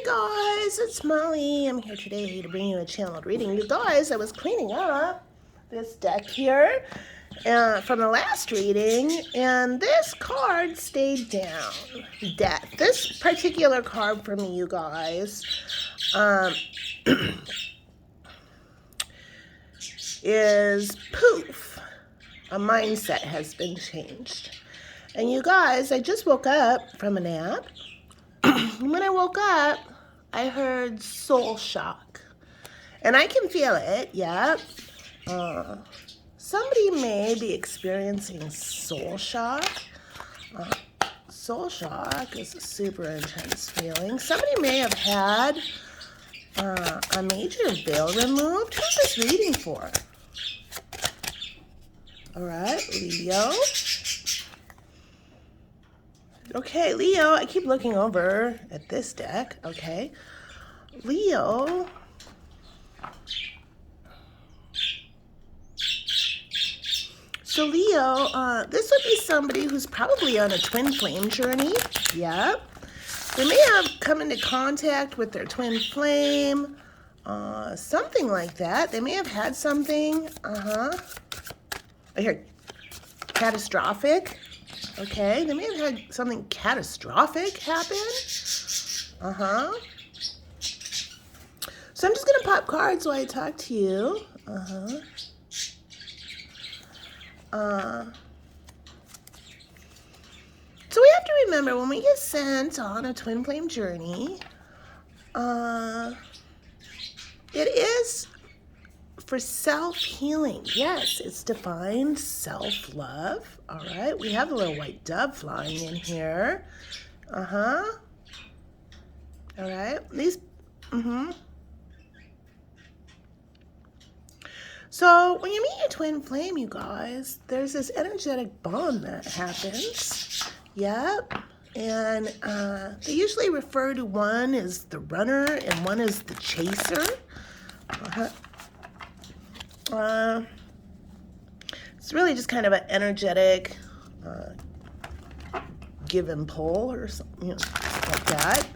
guys, it's Molly. I'm here today to bring you a channeled reading. You guys, I was cleaning up this deck here from the last reading, and this card stayed down. Death. This particular card for me, you guys, is poof. A mindset has been changed. And you guys, I just woke up from a nap. When I woke up, I heard soul shock. And I can feel it, yeah. Somebody may be experiencing soul shock. Soul shock is a super intense feeling. Somebody may have had a major veil removed. Who's this reading for? All right, Leo. Okay, Leo, I keep looking over at this deck. Okay, Leo. So Leo, this would be somebody who's probably on a twin flame journey. Yep. They may have come into contact with their twin flame, something like that. They may have had something, I hear catastrophic. Okay, they may have had something catastrophic happen. So I'm just gonna pop cards while I talk to you. So we have to remember when we get sent on a twin flame journey, it is for self-healing. Yes, it's defined self-love. All right, we have a little white dove flying in here. All right, these, So when you meet your twin flame, you guys, there's this energetic bond that happens. Yep. And they usually refer to one as the runner and one as the chaser. It's really just kind of an energetic give and pull or something, like that.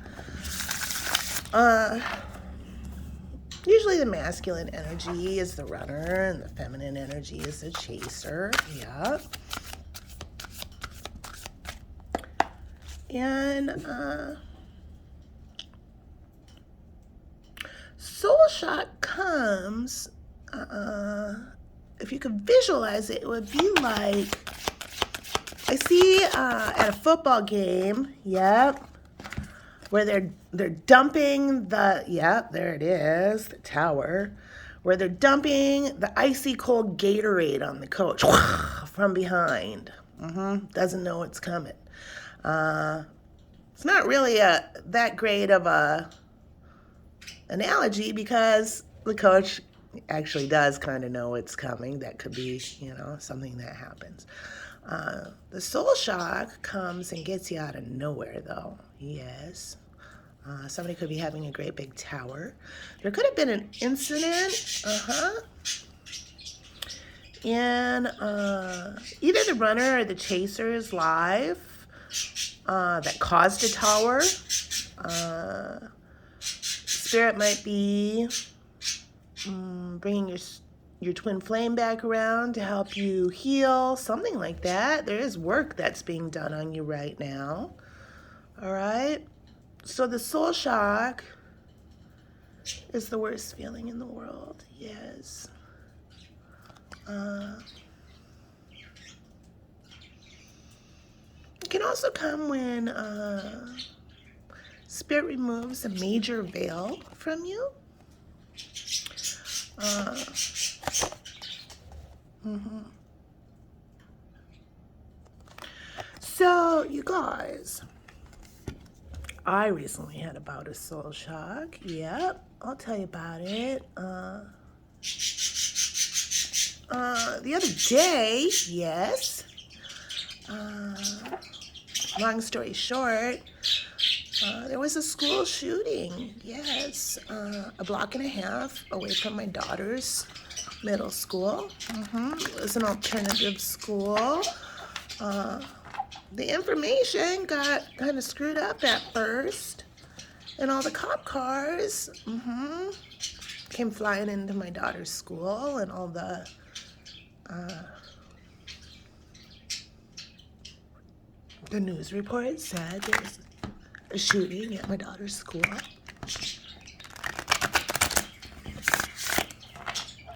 Usually the masculine energy is the runner and the feminine energy is the chaser. Yeah. And soul shock comes, if you could visualize it, it would be like, I see at a football game, yep, where they're dumping the, there it is, the tower, where they're dumping the icy cold Gatorade on the coach from behind. Doesn't know it's coming. It's not really that great of a analogy because the coach actually does kind of know it's coming. That could be, something that happens. The soul shock comes and gets you out of nowhere, though. Yes. Somebody could be having a great big tower. There could have been an incident. And either the runner or the chaser's life that caused a tower. Spirit might be bringing your twin flame back around to help you heal, something like that. There is work that's being done on you right now. All right. So the soul shock is the worst feeling in the world. Yes. It can also come when Spirit removes a major veil from you. So, you guys, I recently had a bout of soul shock. Yep, I'll tell you about it. The other day, yes. Long story short, there was a school shooting. Yes, a block and a half away from my daughter's middle school. It was an alternative school. The information got kind of screwed up at first. And all the cop cars came flying into my daughter's school, and all the news report said there was a shooting at my daughter's school.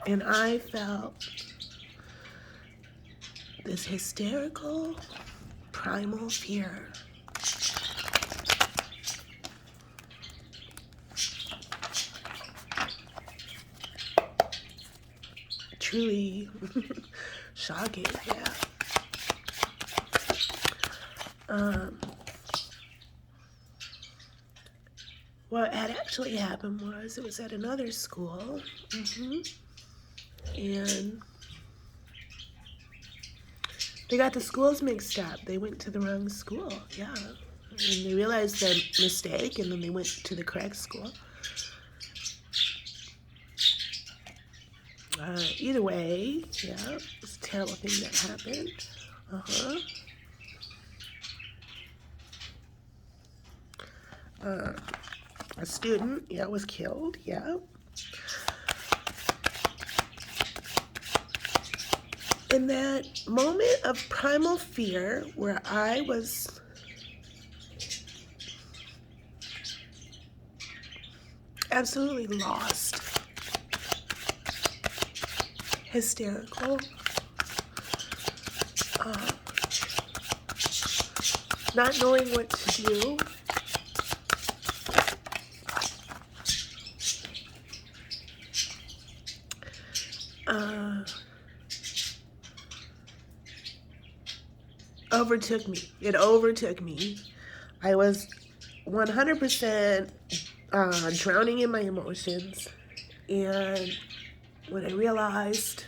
And I felt this hysterical, primal fear. Truly shocking, yeah. What had actually happened was it was at another school, and they got the schools mixed up. They went to the wrong school, yeah. And they realized their mistake, and then they went to the correct school. Either way, yeah, it's a terrible thing that happened. A student, yeah, was killed, yeah. In that moment of primal fear where I was absolutely lost, hysterical, not knowing what to do, overtook me. It overtook me. I was 100% drowning in my emotions, and when I realized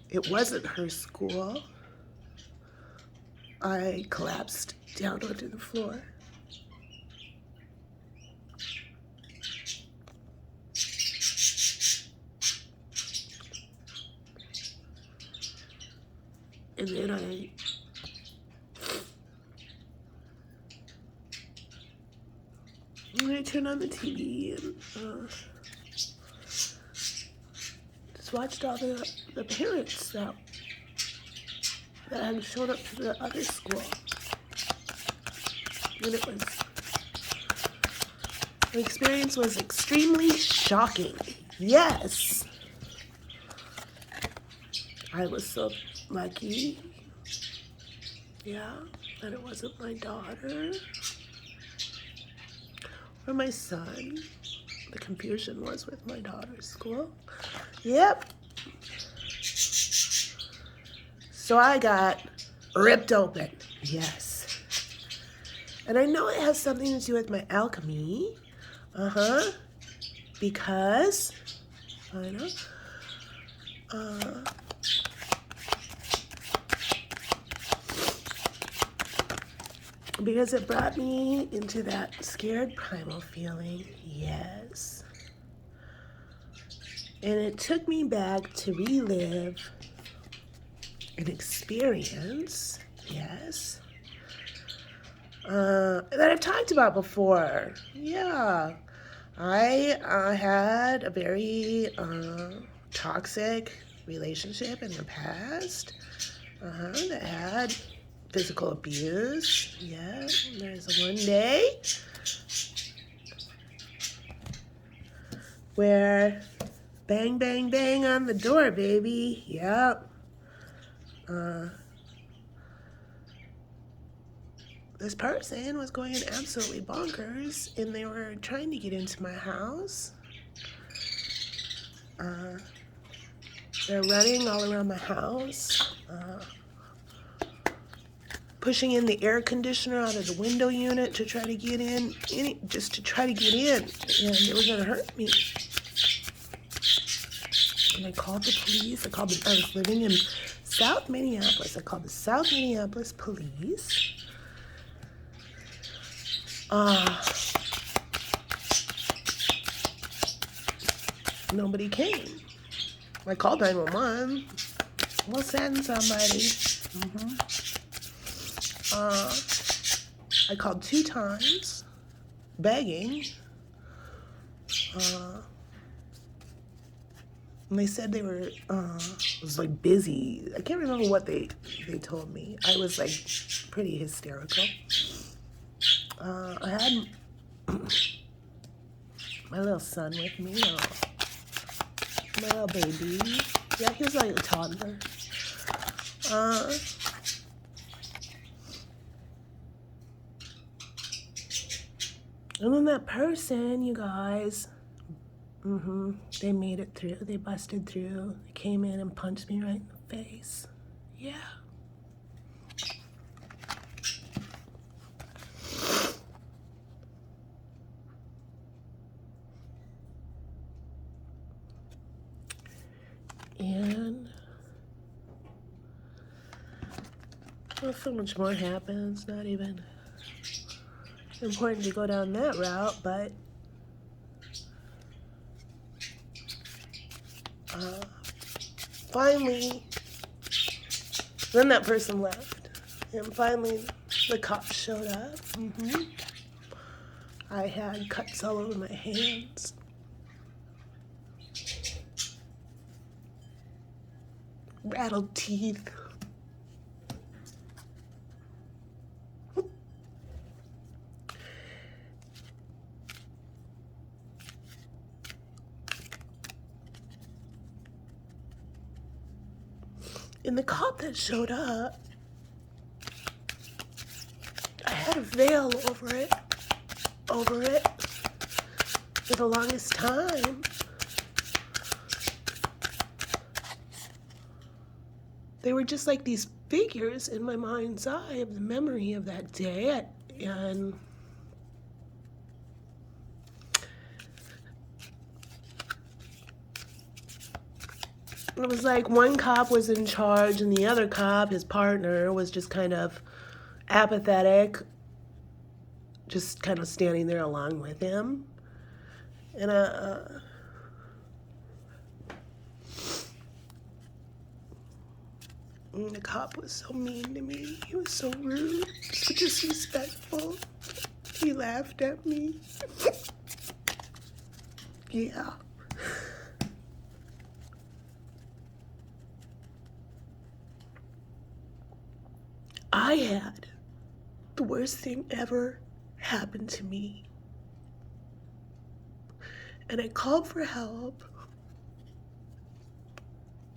it wasn't her school, I collapsed down onto the floor. And then I turned on the TV and just watched all the parents that had shown up to the other school. And the experience was extremely shocking. Yes. I was so lucky, yeah, that it wasn't my daughter or my son. The confusion was with my daughter's school. Yep. So I got ripped open, yes. And I know it has something to do with my alchemy, because, I know, because it brought me into that scared primal feeling, yes. And it took me back to relive an experience, yes, that I've talked about before. Yeah, I had a very toxic relationship in the past that had physical abuse. Yeah, there's one day where bang, bang, bang on the door, baby. Yep. This person was going absolutely bonkers, and they were trying to get into my house. They're running all around my house, pushing in the air conditioner out of the window unit to try to get in, just to try to get in, and they were going to hurt me. And I called the police. I was living in South Minneapolis. I called the South Minneapolis police. Nobody came. I called 911. We'll send somebody. I called 2 times. begging. And they said they were, was like busy. I can't remember what they told me. I was like pretty hysterical. I had my little son with me, my little baby. Yeah, he was like a toddler. And then that person, you guys, they made it through. They busted through. They came in and punched me right in the face. Yeah. And well, so much more happens. Not even important to go down that route, but finally, then that person left, and finally the cops showed up. I had cuts all over my hands. Rattled teeth. And the cop that showed up, I had a veil over it for the longest time. They were just like these figures in my mind's eye of the memory of that day. And it was like one cop was in charge and the other cop, his partner, was just kind of apathetic, just kind of standing there along with him. And the cop was so mean to me. He was so rude, so disrespectful. He laughed at me. Yeah. I had the worst thing ever happen to me. And I called for help.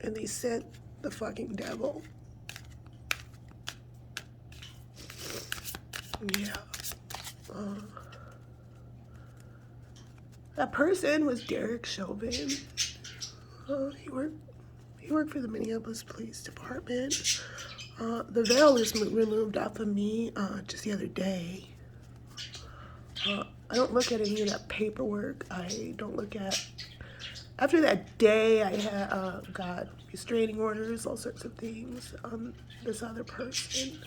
And they sent the fucking devil. Yeah. That person was Derek Chauvin. He worked for the Minneapolis Police Department. The veil was removed off of me just the other day. I don't look at any of that paperwork. I don't look at... After that day, I had got restraining orders, all sorts of things on this other person.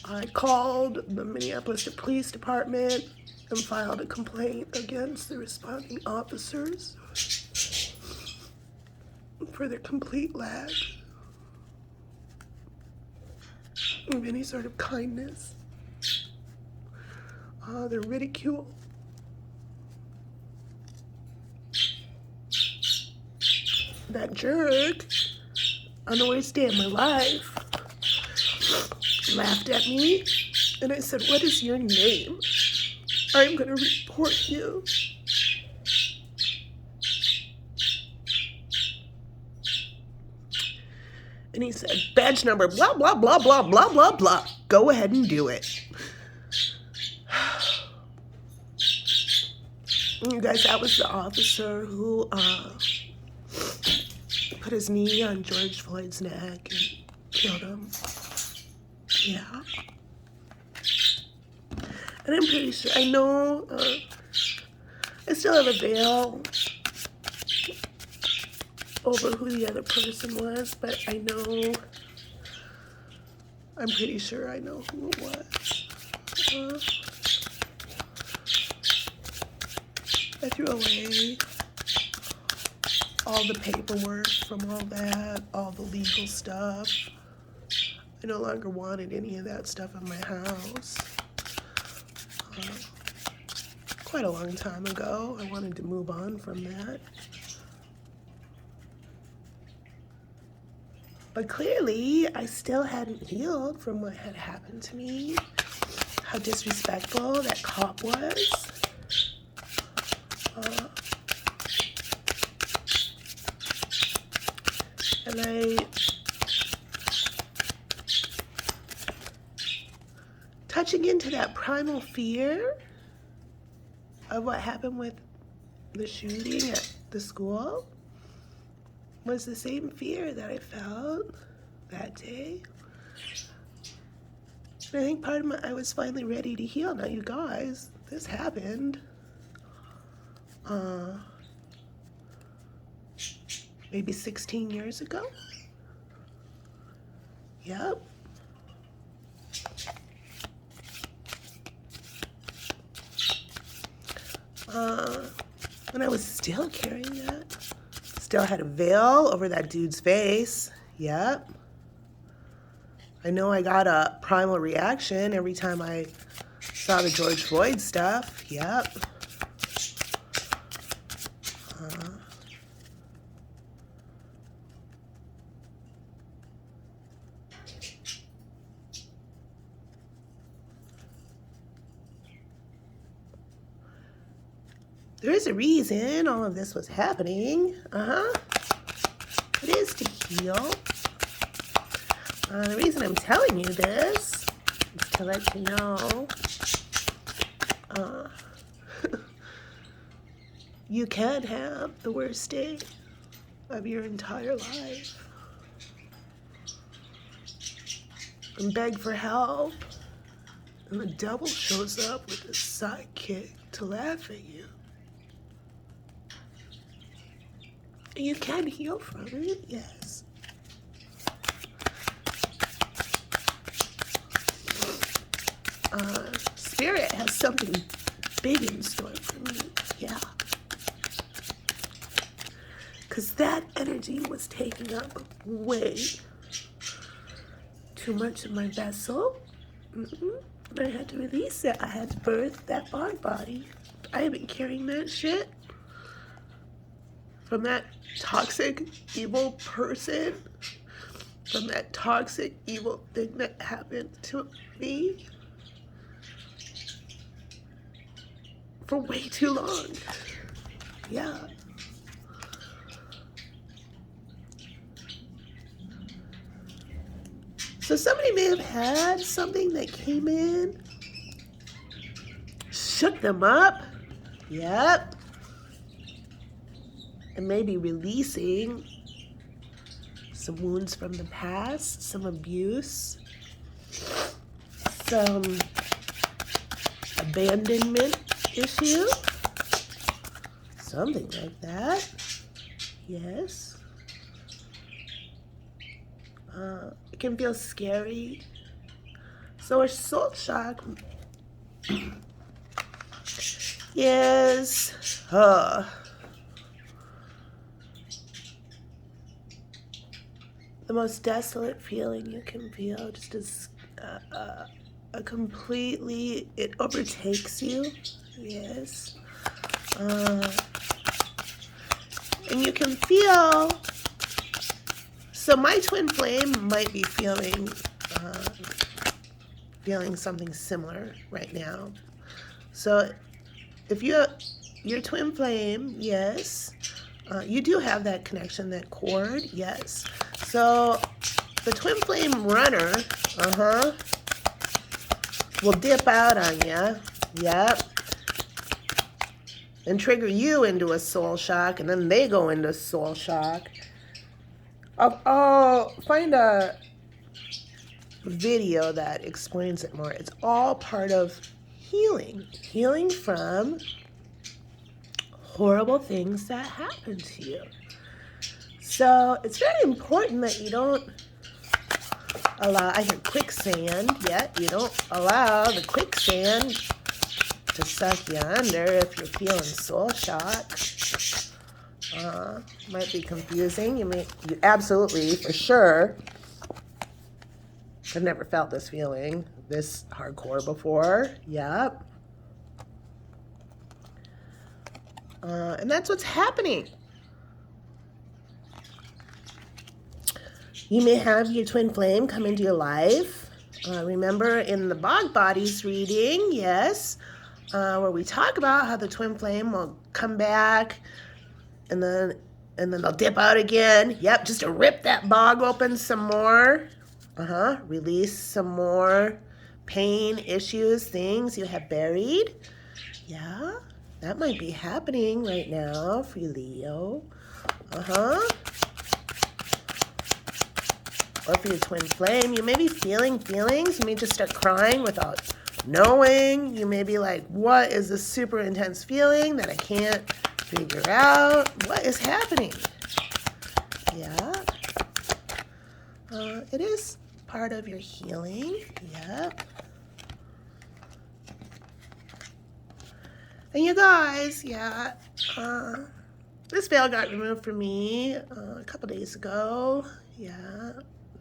I called the Minneapolis Police Department and filed a complaint against the responding officers for their complete lack of any sort of kindness. Their ridicule. That jerk, on the worst day of my life, laughed at me, and I said, "What is your name? I'm gonna report you." And he said, "Badge number, blah, blah, blah, blah, blah, blah, blah. Go ahead and do it." You guys, that was the officer who put his knee on George Floyd's neck and killed him. Yeah. And I'm pretty sure, I know, I still have a veil over who the other person was, but I know, I'm pretty sure I know who it was. I threw away all the paperwork from all that, all the legal stuff. I no longer wanted any of that stuff in my house. quite a long time ago. I wanted to move on from that. But clearly, I still hadn't healed from what had happened to me. How disrespectful that cop was. And touching into that primal fear of what happened with the shooting at the school was the same fear that I felt that day. And I think part of I was finally ready to heal. Now, you guys, this happened maybe 16 years ago. Yep. And I was still carrying that. Still had a veil over that dude's face. Yep. I know I got a primal reaction every time I saw the George Floyd stuff. Yep. There is a reason all of this was happening. It is to heal. The reason I'm telling you this is to let you know you can have the worst day of your entire life and beg for help, and the devil shows up with a sidekick to laugh at you. You can heal from it, yes. Spirit has something big in store for me, yeah. Because that energy was taking up way too much of my vessel. I had to release it. I had to birth that body. I have been carrying that shit from that toxic, evil person, from that toxic, evil thing that happened to me for way too long. Yeah. So somebody may have had something that came in, shook them up. Yep. And maybe releasing some wounds from the past, some abuse, some abandonment issue, something like that. Yes. It can feel scary. So a soul shock is the most desolate feeling you can feel. Just as a completely, it overtakes you. Yes. And you can feel. So my twin flame might be feeling something similar right now. So if your twin flame, yes, you do have that connection, that cord, yes. So the twin flame runner, will dip out on you, yep, and trigger you into a soul shock, and then they go into soul shock. I'll find a video that explains it more. It's all part of healing from horrible things that happen to you. So it's very important that you don't allow, I hear quicksand, yet you don't allow the quicksand to suck you under if you're feeling soul shock. Might be confusing. You absolutely, for sure, I've never felt this feeling this hardcore before. Yep. And that's what's happening. You may have your twin flame come into your life. Remember in the Bog Bodies reading, yes, where we talk about how the twin flame will come back and then they'll dip out again. Yep, just to rip that bog open some more. Release some more pain, issues, things you have buried. Yeah, that might be happening right now for you, Leo. Or for your twin flame, you may be feeling feelings. You may just start crying without knowing. You may be like, what is this super intense feeling that I can't figure out? What is happening? Yeah. It is part of your healing. Yep. And you guys, yeah, this veil got removed for me a couple days ago. Yeah,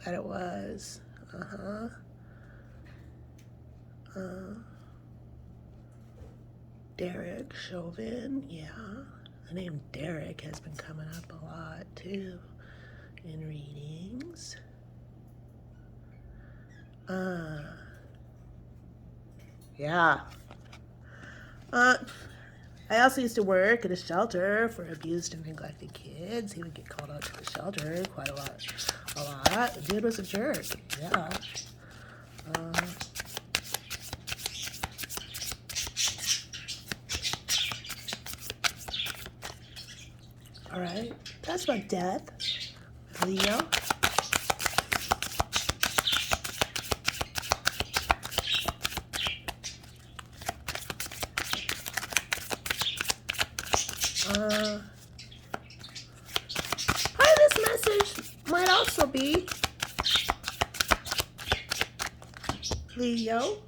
that it was. Derek Chauvin, yeah. The name Derek has been coming up a lot too in readings. Yeah. I also used to work at a shelter for abused and neglected kids. He would get called out to the shelter quite a lot. The dude was a jerk. Yeah. All right. That's about death, Leo. Part of this message might also be, Leo,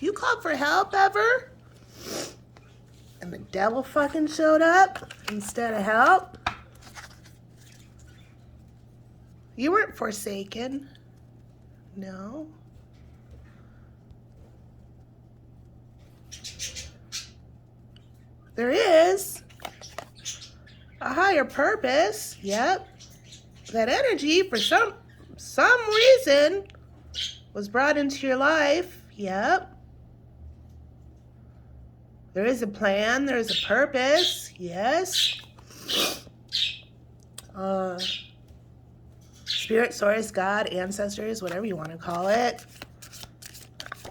you called for help ever? And the devil fucking showed up instead of help? You weren't forsaken. No. There is a higher purpose. Yep. That energy, for some reason, was brought into your life. Yep. There is a plan. There is a purpose. Yes. Spirit, source, God, ancestors, whatever you want to call it,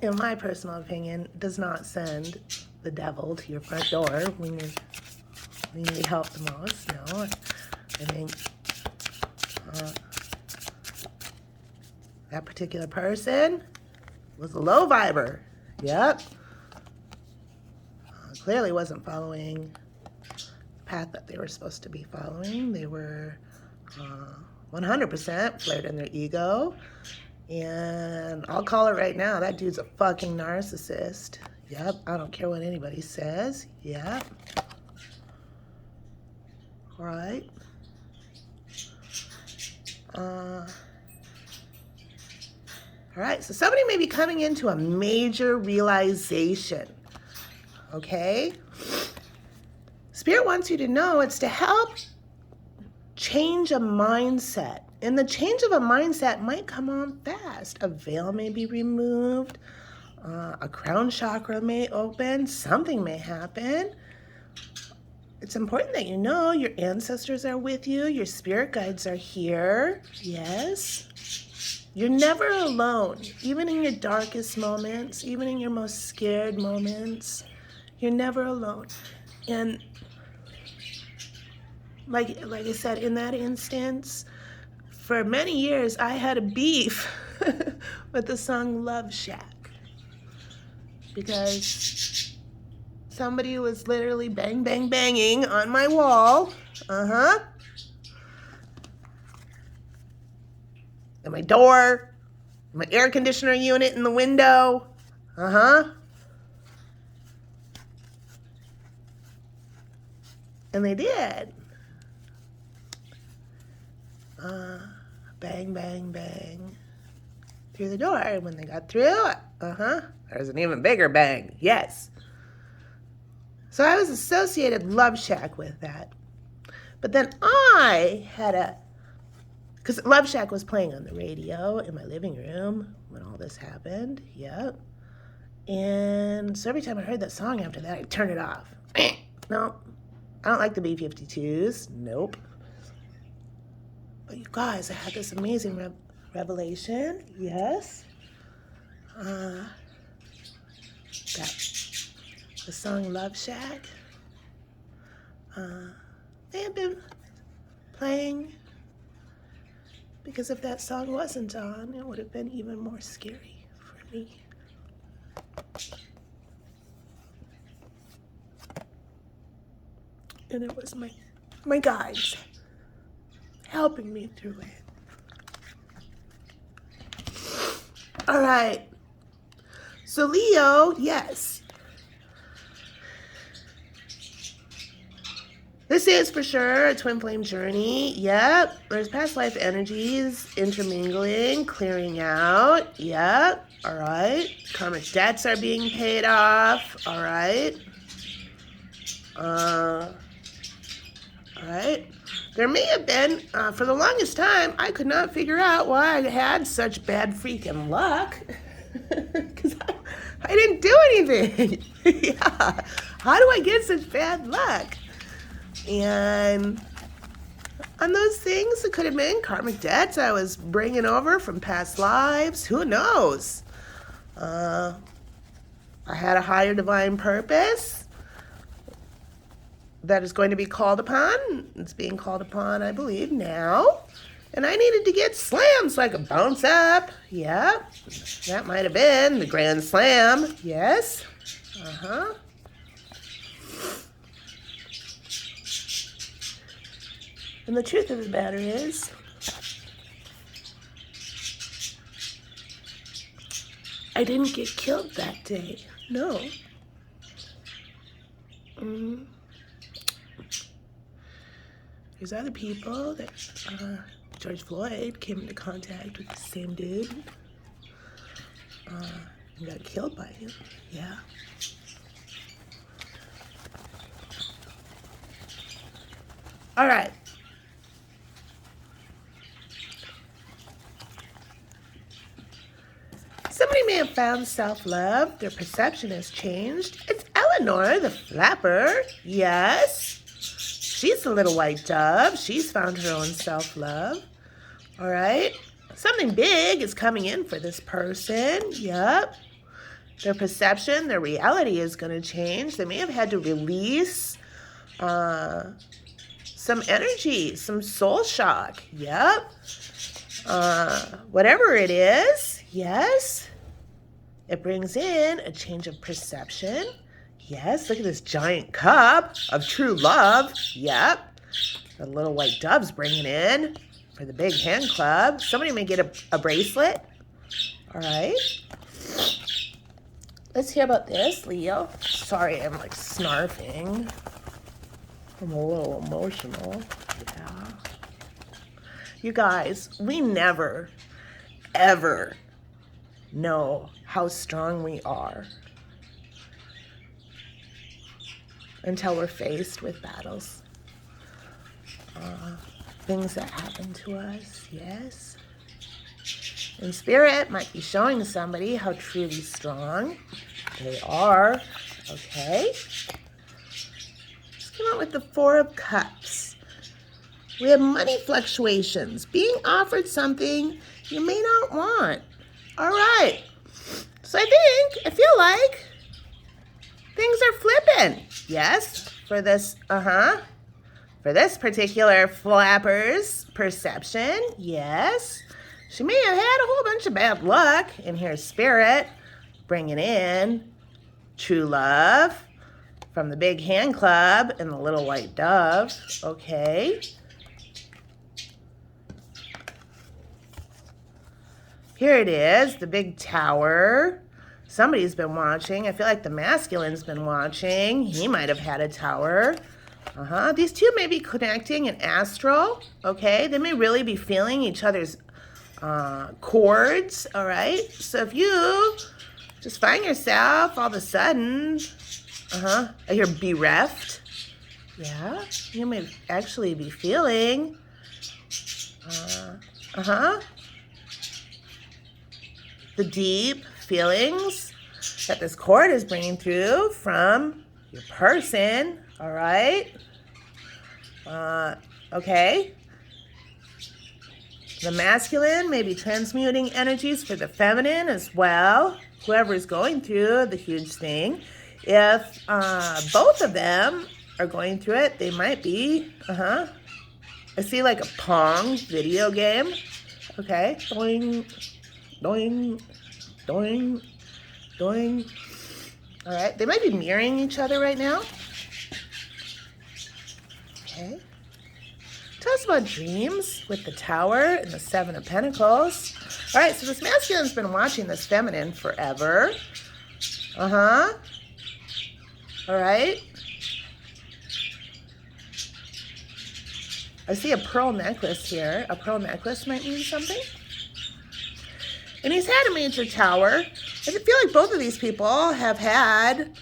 in my personal opinion, does not send the devil to your front door when you need help the most. No, I think that particular person was a low viber. Yep. Clearly wasn't following the path that they were supposed to be following. They were 100% flared in their ego. And I'll call it right now, that dude's a fucking narcissist. Yep, I don't care what anybody says. Yep. All right. All right, so somebody may be coming into a major realization. Okay? Spirit wants you to know it's to help change a mindset. And the change of a mindset might come on fast. A veil may be removed. A crown chakra may open. Something may happen. It's important that you know your ancestors are with you. Your spirit guides are here. Yes. You're never alone. Even in your darkest moments, even in your most scared moments, you're never alone. And like I said, in that instance, for many years, I had a beef with the song Love Shack because somebody was literally bang, bang, banging on my wall. And my door, my air conditioner unit in the window. And they did. Bang, bang, bang. Through the door. And when they got through, there's an even bigger bang. Yes. So I was associated Love Shack with that. But then I had because Love Shack was playing on the radio in my living room when all this happened. Yep. And so every time I heard that song after that, I'd turn it off. No, I don't like the B-52s. Nope. But you guys, I had this amazing revelation. Yes. That the song Love Shack. They had been playing because if that song wasn't on, it would have been even more scary for me. And it was my guides helping me through it. All right. So Leo, yes. This is for sure a twin flame journey. Yep. There's past life energies intermingling, clearing out. Yep. All right. Karmic debts are being paid off. All right. All right. There may have been, for the longest time, I could not figure out why I had such bad freaking luck. Because I didn't do anything. Yeah. How do I get such bad luck? And on those things, it could have been karmic debts I was bringing over from past lives. Who knows? I had a higher divine purpose that is going to be called upon. It's being called upon, I believe, now. And I needed to get slammed so I could bounce up. Yep. That might have been the Grand Slam. Yes. Uh-huh. And the truth of the matter is, I didn't get killed that day. No. There's other people that George Floyd came into contact with the same dude and got killed by him. Yeah. All right. Somebody may have found self-love. Their perception has changed. It's Eleanor, the flapper. Yes. She's the little white dove. She's found her own self-love. All right. Something big is coming in for this person. Yep. Their perception, their reality is going to change. They may have had to release some energy, some soul shock. Yep. Whatever it is, yes. It brings in a change of perception. Yes, look at this giant cup of true love. Yep. The little white dove's bringing in for the big hand club. Somebody may get a bracelet. All right. Let's hear about this, Leo. Sorry, I'm like snarfing. I'm a little emotional. Yeah. You guys, we never, ever know how strong we are until we're faced with battles. Things that happen to us, yes. And Spirit might be showing somebody how truly strong they are, okay? Let's come out with the Four of Cups. We have money fluctuations, being offered something you may not want. All right. So I feel like things are flipping. Yes, for this, for this particular flapper's perception, yes. She may have had a whole bunch of bad luck in her Spirit, bringing in true love from the big hand club and the little white dove. Okay. Here it is, the big tower. Somebody's been watching. I feel like the masculine's been watching. He might have had a tower. These two may be connecting in astral. Okay, they may really be feeling each other's chords. All right, so if you just find yourself all of a sudden I hear bereft. Yeah, you may actually be feeling. The deep feelings that this cord is bringing through from your person. All right. Okay. The masculine may be transmuting energies for the feminine as well. Whoever is going through the huge thing. If both of them are going through it, they might be. I see like a Pong video game. Okay. Doing, doing, doing, doing. All right. They might be mirroring each other right now. Okay. Tell us about dreams with the Tower and the Seven of Pentacles. All right, so this masculine's been watching this feminine forever. All right. I see a pearl necklace here. A pearl necklace might mean something. And he's had a major tower. I feel like both of these people have had,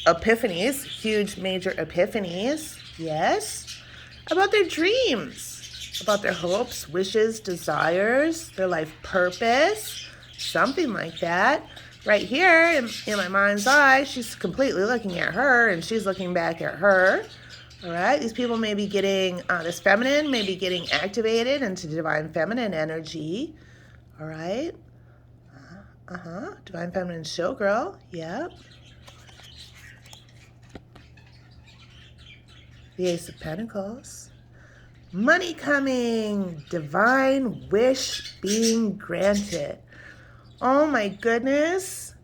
epiphanies, huge major epiphanies. Yes, about their dreams, about their hopes, wishes, desires, their life purpose, something like that. Right here in my mind's eye, she's completely looking at her and she's looking back at her. All right, these people may be getting, this feminine may be getting activated into divine feminine energy. All right. Divine feminine showgirl. Yep. The Ace of Pentacles. Money coming. Divine wish being granted. Oh my goodness.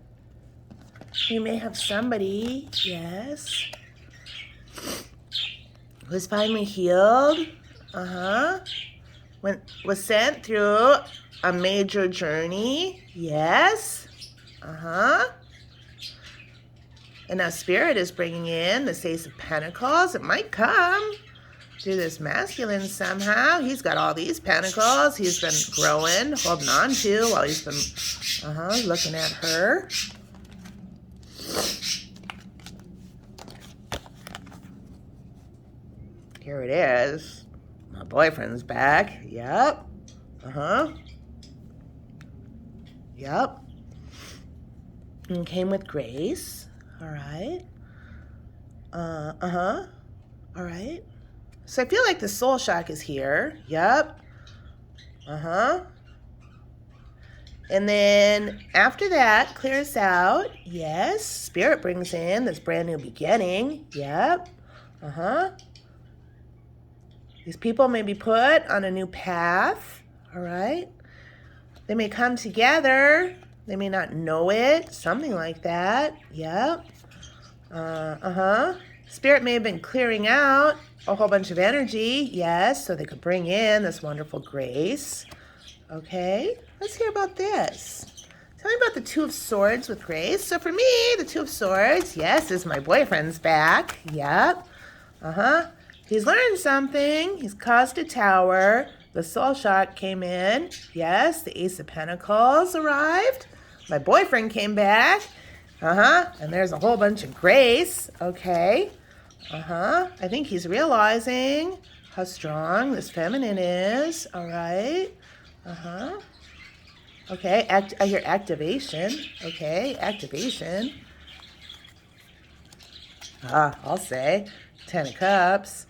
You may have somebody, yes, who's finally healed. Was sent through a major journey. Yes. And now Spirit is bringing in the Ace of Pentacles. It might come through this masculine somehow. He's got all these pentacles he's been growing, holding on to while he's been looking at her. Here it is. My boyfriend's back. Yep. Yep. And came with grace. All right. All right. So I feel like the soul shock is here. Yep. And then after that, clears out. Yes. Spirit brings in this brand new beginning. Yep. These people may be put on a new path. All right. They may come together. They may not know it. Something like that. Yep. Spirit may have been clearing out a whole bunch of energy. Yes, so they could bring in this wonderful grace. Okay. Let's hear about this. Tell me about the Two of Swords with grace. So for me, the Two of Swords, yes, is my boyfriend's back. Yep. He's learned something. He's caused a tower. The soul shock came in. Yes, the Ace of Pentacles arrived. My boyfriend came back. And there's a whole bunch of grace. Okay. I think he's realizing how strong this feminine is. All right. Okay. I hear activation. Okay. Activation. I'll say 10 of Cups.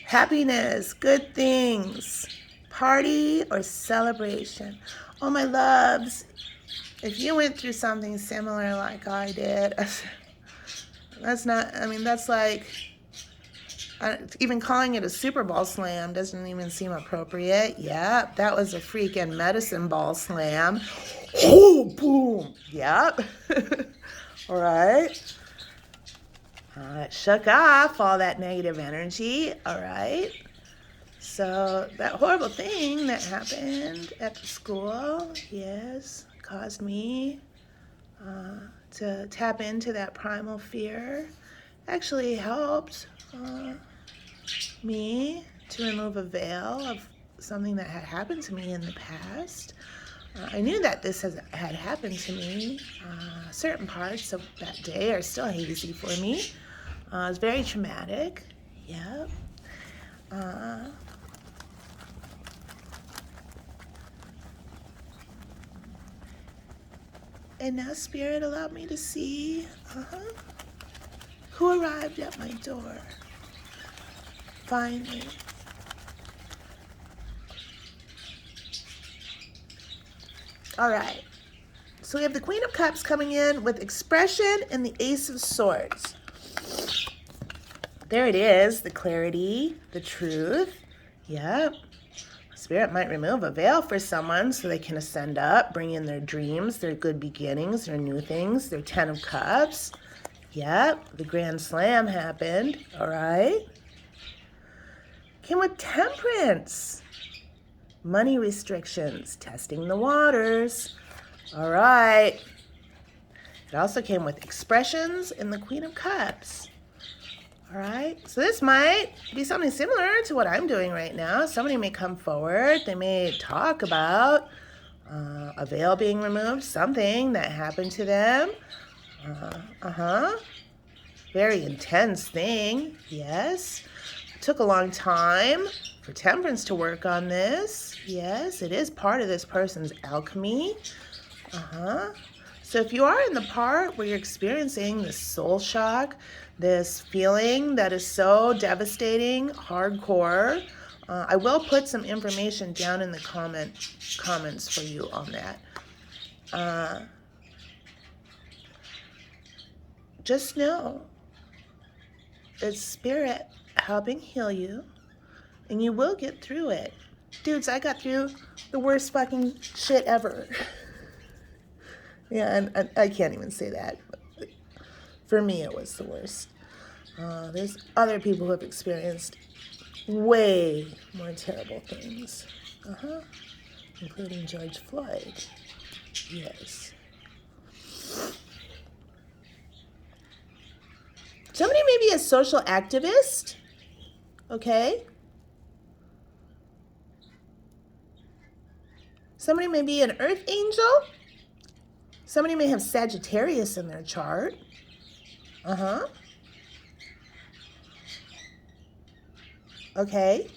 Happiness, good things, party or celebration. Oh, my loves, if you went through something similar like I did, that's like, even calling it a Super Bowl slam doesn't even seem appropriate. Yep, that was a freaking medicine ball slam. Oh, boom. Yep. All right. It shook off all that negative energy. All right. So that horrible thing that happened at the school, yes, caused me to tap into that primal fear. Actually helped me to remove a veil of something that had happened to me in the past. I knew that this had happened to me. Certain parts of that day are still hazy for me. It was very traumatic. Yep. And now Spirit allowed me to see who arrived at my door. Finally. All right. So we have the Queen of Cups coming in with expression and the Ace of Swords. There it is, the clarity, the truth. Yep. Spirit might remove a veil for someone so they can ascend up, bring in their dreams, their good beginnings, their new things, their 10 of Cups. Yep, the Grand Slam happened. All right. Came with Temperance. Money restrictions, testing the waters. All right. It also came with expressions and the Queen of Cups. All right. So this might be something similar to what I'm doing right now. Somebody may come forward. They may talk about a veil being removed, something that happened to them. Very intense thing. Yes. It took a long time for Temperance to work on this. Yes, it is part of this person's alchemy. So if you are in the part where you're experiencing this soul shock, this feeling that is so devastating, hardcore, I will put some information down in the comments for you on that. Just know it's Spirit helping heal you, and you will get through it. Dudes, I got through the worst fucking shit ever. Yeah, and I can't even say that. For me, it was the worst. There's other people who have experienced way more terrible things. Including George Floyd. Yes. Somebody may be a social activist. Okay? Somebody may be an earth angel. Somebody may have Sagittarius in their chart. Okay.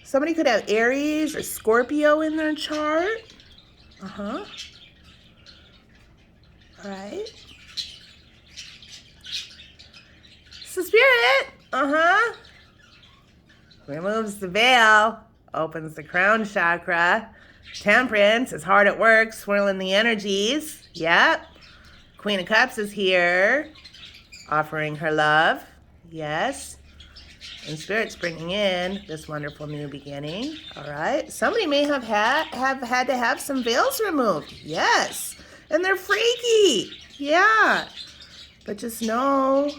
Somebody could have Aries or Scorpio in their chart. All right. So Spirit, removes the veil, opens the crown chakra. Temperance is hard at work, swirling the energies. Yep. Queen of Cups is here, offering her love. Yes. And Spirit's bringing in this wonderful new beginning. All right. Somebody may have had to have some veils removed. Yes. And they're freaky. Yeah. But just know,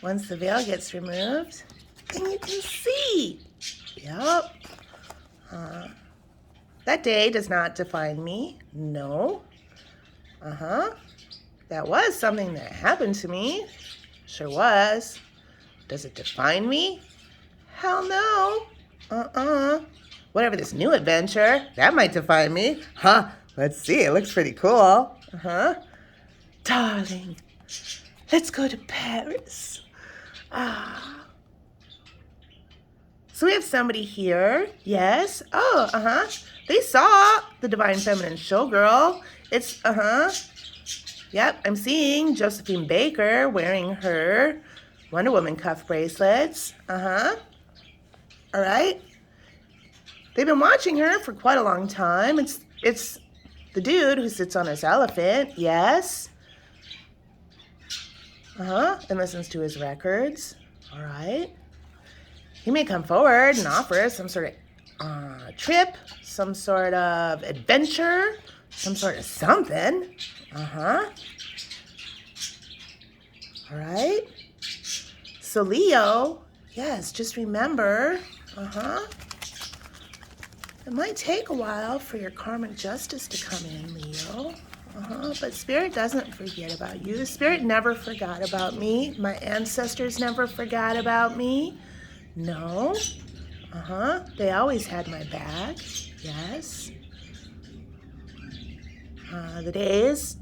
once the veil gets removed, then you can see. Yep. That day does not define me. No. That was something that happened to me. Sure was. Does it define me? Hell no. Whatever this new adventure, that might define me. Let's see. It looks pretty cool. Darling, let's go to Paris. So we have somebody here. Yes. Oh, They saw the Divine Feminine Showgirl. It's, Yep, I'm seeing Josephine Baker wearing her Wonder Woman cuff bracelets. All right. They've been watching her for quite a long time. It's the dude who sits on his elephant. Yes. And listens to his records. All right. He may come forward and offer some sort of trip, some sort of adventure, some sort of something. All right. So Leo, yes, just remember, it might take a while for your karmic justice to come in, Leo. But Spirit doesn't forget about you. Spirit never forgot about me. My ancestors never forgot about me. No. They always had my back. Yes. The days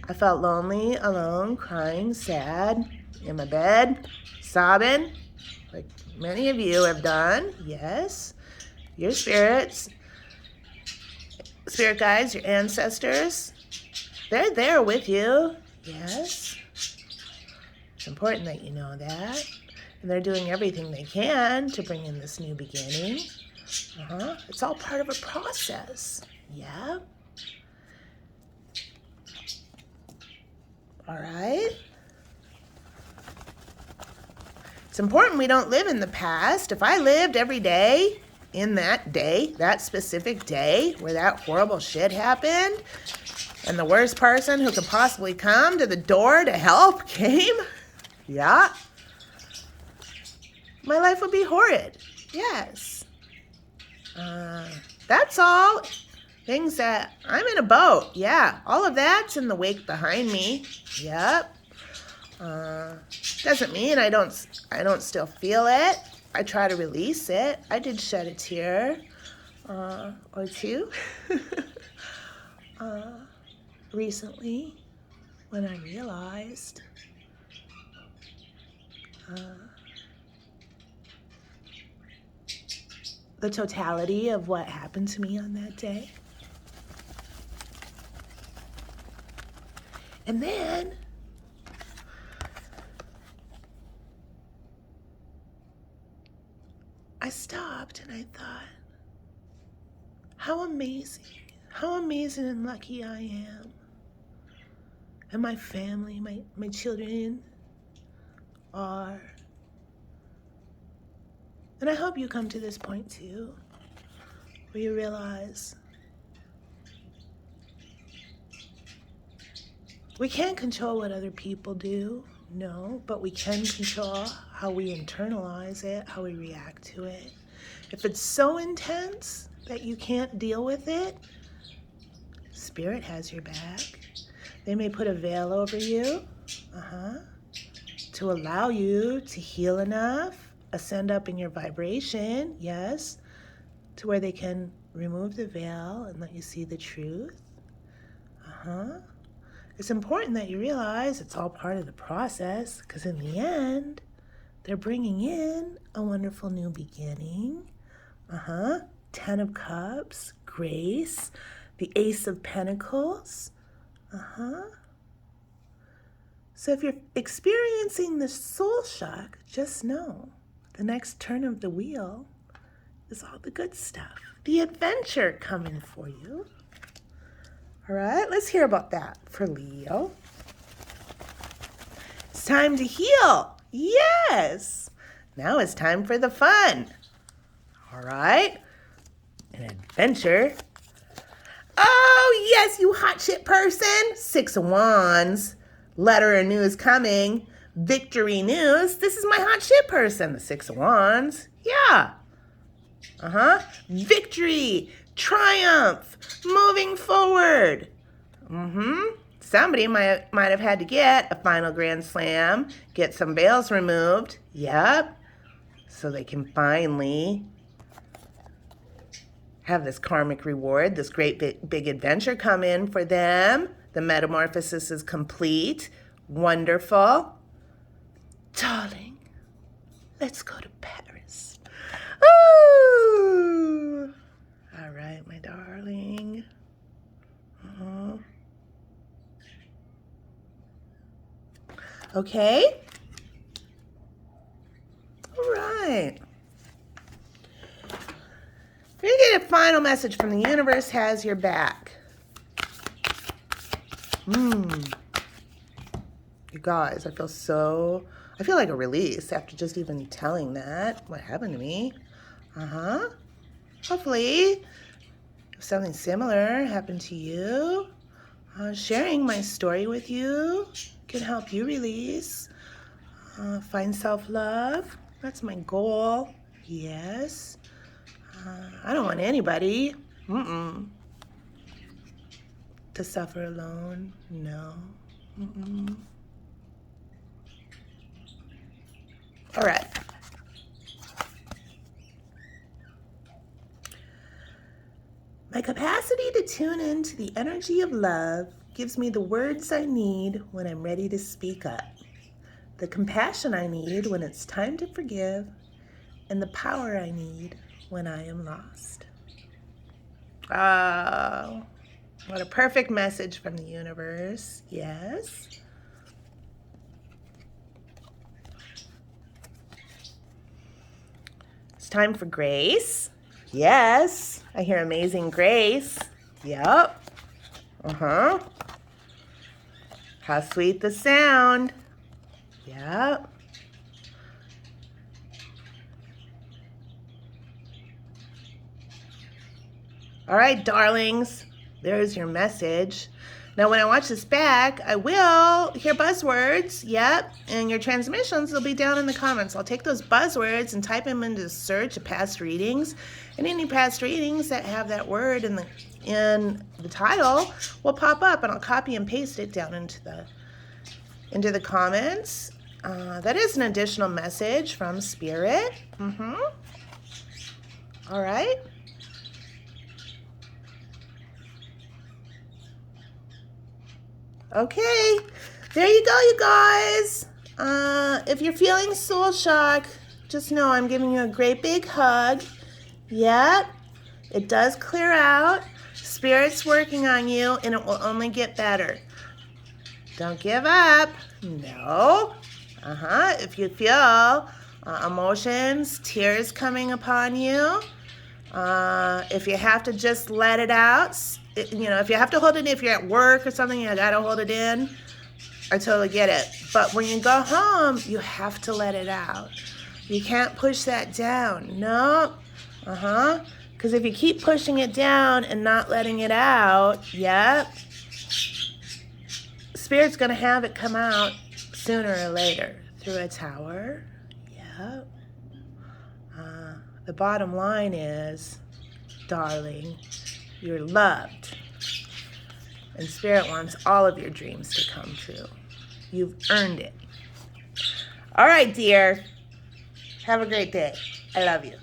I felt lonely, alone, crying, sad, in my bed, sobbing, like many of you have done. Yes. Your spirits, spirit guides, your ancestors, they're there with you. Yes. It's important that you know that. And they're doing everything they can to bring in this new beginning. It's all part of a process. Yeah. All right. It's important we don't live in the past. If I lived every day in that day, that specific day where that horrible shit happened, and the worst person who could possibly come to the door to help came, yeah, my life would be horrid. Yes. That's all. Things that I'm in a boat. Yeah, all of that's in the wake behind me. Yep. Doesn't mean I don't still feel it. I try to release it. I did shed a tear or two recently when I realized the totality of what happened to me on that day. And then I stopped and I thought, how amazing and lucky I am. And my family, my children are. And I hope you come to this point too, where you realize we can't control what other people do, no, but we can control how we internalize it, how we react to it. If it's so intense that you can't deal with it, Spirit has your back. They may put a veil over you, to allow you to heal enough, ascend up in your vibration, yes, to where they can remove the veil and let you see the truth. It's important that you realize it's all part of the process, because in the end, they're bringing in a wonderful new beginning. 10 of Cups, grace, the Ace of Pentacles. So if you're experiencing the soul shock, just know the next turn of the wheel is all the good stuff. The adventure coming for you. All right, let's hear about that for Leo. It's time to heal. Yes. Now it's time for the fun. All right. An adventure. Oh, yes, you hot shit person. 6 of Wands. Letter of news coming. Victory news. This is my hot shit person. The 6 of Wands. Yeah. Victory. Triumph. Moving forward. Somebody might have had to get a final grand slam, get some veils removed. Yep. So they can finally have this karmic reward, this great big adventure come in for them. The metamorphosis is complete. Wonderful. Darling, let's go to Paris. Ooh. All right, my darling. Okay. All right. We're going to get a final message from the universe has your back. You guys, I feel like a release after just even telling that what happened to me. Hopefully, if something similar happened to you, sharing my story with you can help you release, find self-love. That's my goal. Yes. I don't want anybody to suffer alone. No. All right. My capacity to tune into the energy of love gives me the words I need when I'm ready to speak up, the compassion I need when it's time to forgive, and the power I need when I am lost. Oh, what a perfect message from the universe. Yes. It's time for grace. Yes. I hear amazing grace. Yep. Uh-huh. How sweet the sound. Yep. All right, darlings, there's your message. Now, when I watch this back, I will hear buzzwords, yep, and your transmissions will be down in the comments. I'll take those buzzwords and type them into the search of past readings, and any past readings that have that word in the title will pop up, and I'll copy and paste it down into the comments. That is an additional message from Spirit. All right. Okay, there you go, you guys. If you're feeling soul shock, just know I'm giving you a great big hug. Yep, it does clear out. Spirit's working on you, and it will only get better. Don't give up. No. If you feel emotions, tears coming upon you, if you have to just let it out, if you have to hold it in, if you're at work or something, you gotta hold it in, I totally get it. But when you go home, you have to let it out. You can't push that down. No. Because if you keep pushing it down and not letting it out, yep, Spirit's gonna have it come out sooner or later through a tower. Yep. The bottom line is, darling, you're loved. And Spirit wants all of your dreams to come true. You've earned it. All right, dear. Have a great day. I love you.